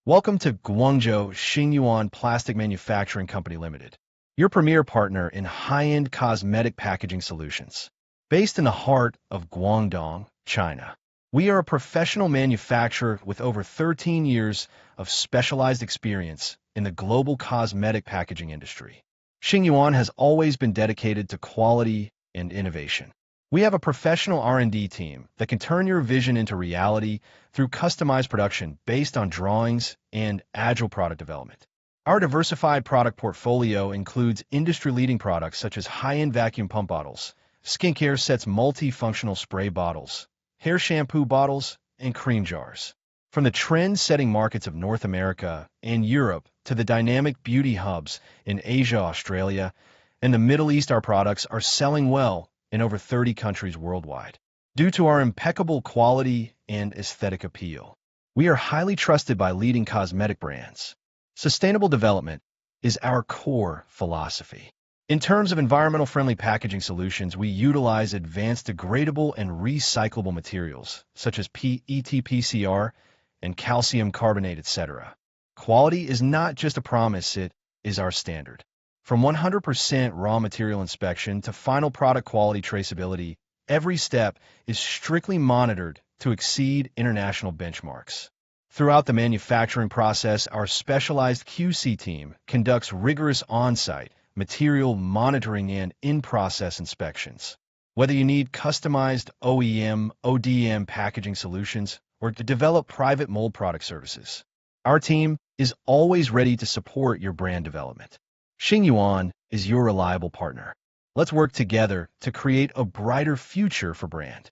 Welcome to Guangzhou Xingyuan Plastic Manufacturing Company Limited, your premier partner in high-end cosmetic packaging solutions. Based in the heart of Guangdong, China, we are a professional manufacturer with over 13 years of specialized experience in the global cosmetic packaging industry. Xingyuan has always been dedicated to quality and innovation. We have a professional R&D team that can turn your vision into reality through customized production based on drawings and agile product development. Our diversified product portfolio includes industry-leading products such as high-end vacuum pump bottles, skincare sets, multifunctional spray bottles, hair shampoo bottles, and cream jars. From the trend-setting markets of North America and Europe to the dynamic beauty hubs in Asia, Australia, and the Middle East, our products are selling well in over 30 countries worldwide. Due to our impeccable quality and aesthetic appeal, we are highly trusted by leading cosmetic brands. Sustainable development is our core philosophy. In terms of environmental friendly packaging solutions, we utilize advanced degradable and recyclable materials such as PET, PCR, and calcium carbonate, etc. Quality is not just a promise, it is our standard. From 100% raw material inspection to final product quality traceability, every step is strictly monitored to exceed international benchmarks. Throughout the manufacturing process, our specialized QC team conducts rigorous on-site material monitoring and in-process inspections. Whether you need customized OEM, ODM packaging solutions or to develop private mold product services, our team is always ready to support your brand development. Xingyuan is your reliable partner. Let's work together to create a brighter future for brand.